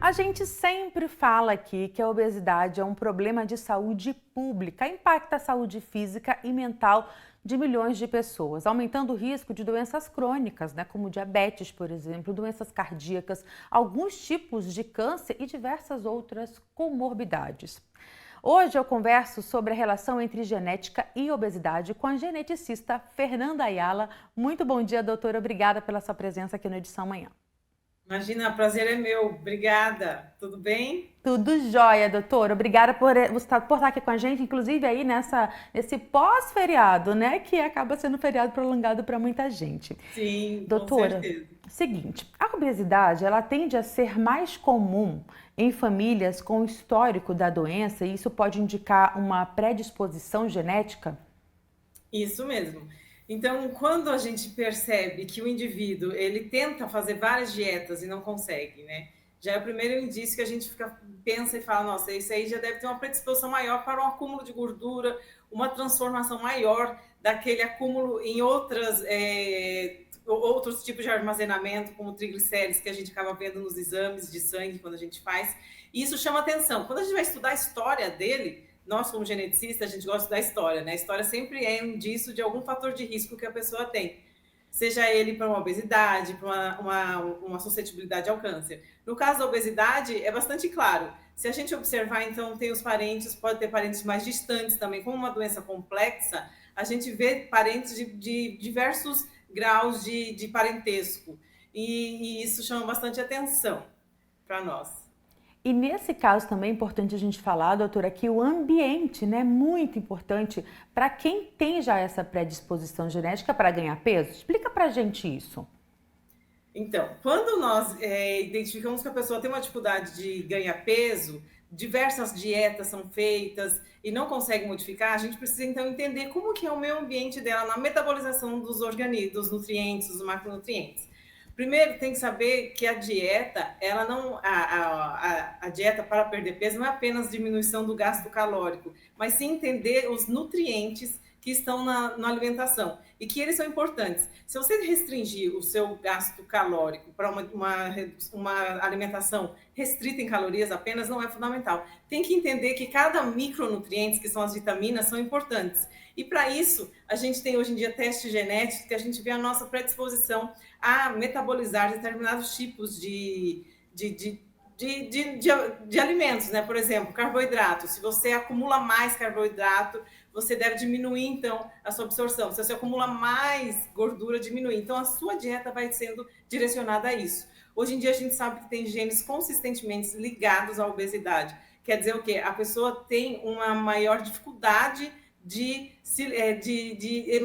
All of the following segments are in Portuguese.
A gente sempre fala aqui que a obesidade é um problema de saúde pública, impacta a saúde física e mental de milhões de pessoas, aumentando o risco de doenças crônicas, como diabetes, por exemplo, doenças cardíacas, alguns tipos de câncer e diversas outras comorbidades. Hoje eu converso sobre a relação entre genética e obesidade com a geneticista Fernanda Ayala. Muito bom dia, doutora. Obrigada pela sua presença aqui no Edição Manhã. Imagina, prazer é meu. Obrigada. Tudo bem? Tudo jóia, doutora. Obrigada por estar aqui com a gente, inclusive aí nesse pós-feriado, que acaba sendo um feriado prolongado para muita gente. Sim, com Doutora, certeza. seguinte, a obesidade, ela tende a ser mais comum em famílias com histórico da doença e isso pode indicar uma predisposição genética? Isso mesmo. Então, quando a gente percebe que o indivíduo ele tenta fazer várias dietas e não consegue, né? Já é o primeiro indício que a gente pensa e fala, nossa, isso aí já deve ter uma predisposição maior para um acúmulo de gordura, uma transformação maior daquele acúmulo em outros tipos de armazenamento, como triglicérides, que a gente acaba vendo nos exames de sangue quando a gente faz. E isso chama atenção. Quando a gente vai estudar a história dele, nós, como geneticistas, a gente gosta da história, né? A história sempre é um indício de algum fator de risco que a pessoa tem. Seja ele para uma obesidade, para uma suscetibilidade ao câncer. No caso da obesidade, é bastante claro. Se a gente observar, então, tem os parentes, pode ter parentes mais distantes também, como uma doença complexa, a gente vê parentes de diversos graus de parentesco. E isso chama bastante atenção para nós. E nesse caso também é importante a gente falar, doutora, que o ambiente, é muito importante para quem tem já essa predisposição genética para ganhar peso. Explica pra gente isso. Então, quando nós identificamos que a pessoa tem uma dificuldade de ganhar peso, diversas dietas são feitas e não consegue modificar, a gente precisa então entender como que é o meio ambiente dela na metabolização dos organismos, dos nutrientes, dos macronutrientes. Primeiro, tem que saber que a dieta, ela não, a dieta para perder peso não é apenas diminuição do gasto calórico, mas sim entender os nutrientes que estão na alimentação e que eles são importantes. Se você restringir o seu gasto calórico para uma alimentação restrita em calorias apenas, não é fundamental. Tem que entender que cada micronutrientes, que são as vitaminas, são importantes. E para isso, a gente tem hoje em dia testes genéticos que a gente vê a nossa predisposição a metabolizar determinados tipos de alimentos, né? Por exemplo, carboidrato. Se você acumula mais carboidrato, você deve diminuir, então, a sua absorção. Se você acumula mais gordura, diminui. Então, a sua dieta vai sendo direcionada a isso. Hoje em dia, a gente sabe que tem genes consistentemente ligados à obesidade. Quer dizer o quê? A pessoa tem uma maior dificuldade de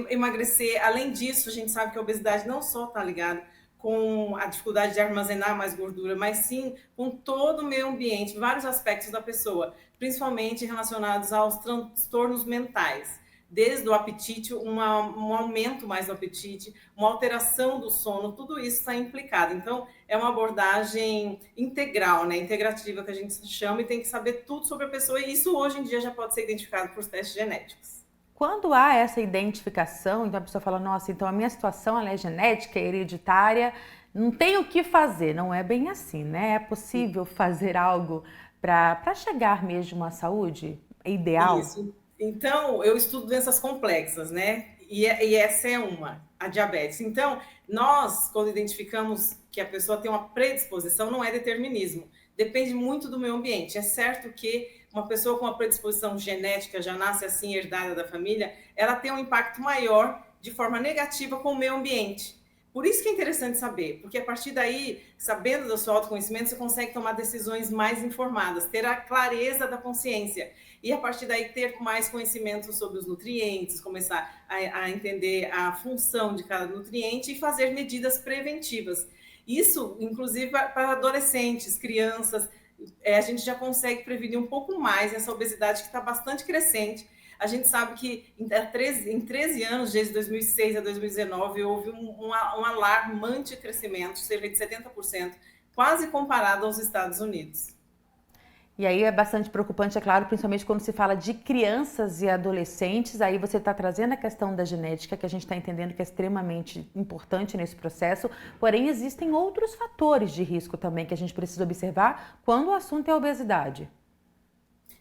emagrecer. Além disso, a gente sabe que a obesidade não só está ligada com a dificuldade de armazenar mais gordura, mas sim com todo o meio ambiente, vários aspectos da pessoa, principalmente relacionados aos transtornos mentais. Desde o apetite, um aumento mais do apetite, uma alteração do sono, tudo isso está implicado. Então, é uma abordagem integral, né? Integrativa, que a gente chama, e tem que saber tudo sobre a pessoa, e isso hoje em dia já pode ser identificado por testes genéticos. Quando há essa identificação, então a pessoa fala, nossa, então a minha situação ela é genética, é hereditária, não tem o que fazer. Não é bem assim, né? É possível fazer algo para chegar mesmo à saúde ideal? Isso. Então, eu estudo doenças complexas, né? E essa é uma, a diabetes. Então, nós, quando identificamos que a pessoa tem uma predisposição, não é determinismo. Depende muito do meio ambiente. É certo que uma pessoa com uma predisposição genética, já nasce assim, herdada da família, ela tem um impacto maior de forma negativa com o meio ambiente. Por isso que é interessante saber, porque a partir daí, sabendo do seu autoconhecimento, você consegue tomar decisões mais informadas, ter a clareza da consciência. E a partir daí ter mais conhecimento sobre os nutrientes, começar a entender a função de cada nutriente e fazer medidas preventivas. Isso, inclusive, para adolescentes, crianças, a gente já consegue prevenir um pouco mais essa obesidade que está bastante crescente. A gente sabe que em 13 anos, desde 2006 a 2019, houve um alarmante crescimento, cerca de 70%, quase comparado aos Estados Unidos. E aí é bastante preocupante, é claro, principalmente quando se fala de crianças e adolescentes. Aí você está trazendo a questão da genética, que a gente está entendendo que é extremamente importante nesse processo. Porém, existem outros fatores de risco também que a gente precisa observar quando o assunto é obesidade.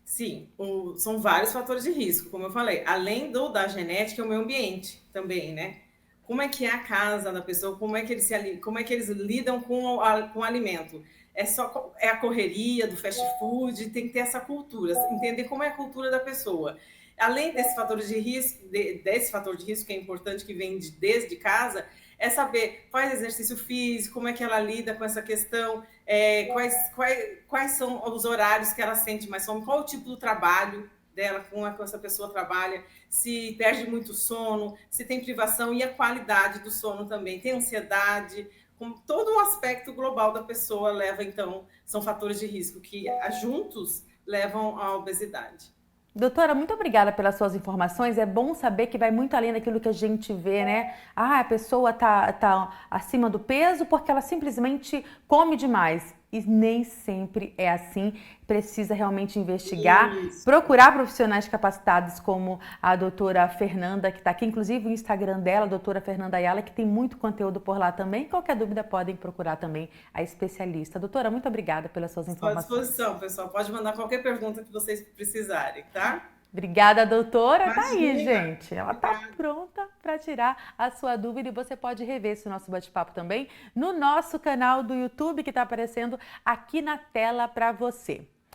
Sim, são vários fatores de risco, como eu falei. Além da genética, é o meio ambiente também, né? Como é que é a casa da pessoa, como é que eles lidam com o alimento. É a correria do fast food, tem que ter essa cultura, entender como é a cultura da pessoa. Além desse fator de risco, desse fator de risco que é importante, que vem desde casa, é saber faz exercício físico, como é que ela lida com essa questão, quais são os horários que ela sente mais fome, qual o tipo do trabalho dela, com essa pessoa trabalha, se perde muito sono, se tem privação e a qualidade do sono também, tem ansiedade, com todo um aspecto global da pessoa leva, então, são fatores de risco que juntos levam à obesidade. Doutora, muito obrigada pelas suas informações. É bom saber que vai muito além daquilo que a gente vê, né? Ah, a pessoa tá acima do peso porque ela simplesmente come demais. E nem sempre é assim. Precisa realmente investigar, Isso. procurar profissionais capacitados como a doutora Fernanda, que está aqui, inclusive o Instagram dela, a doutora Fernanda Ayala, que tem muito conteúdo por lá também. Qualquer dúvida podem procurar também a especialista. Doutora, muito obrigada pelas suas Estou à informações. disposição, pessoal. Pode mandar qualquer pergunta que vocês precisarem, tá? Obrigada, doutora. Tá aí, Imagina. gente. Ela tá Obrigada. pronta para tirar a sua dúvida e você pode rever esse nosso bate-papo também no nosso canal do YouTube que está aparecendo aqui na tela para você.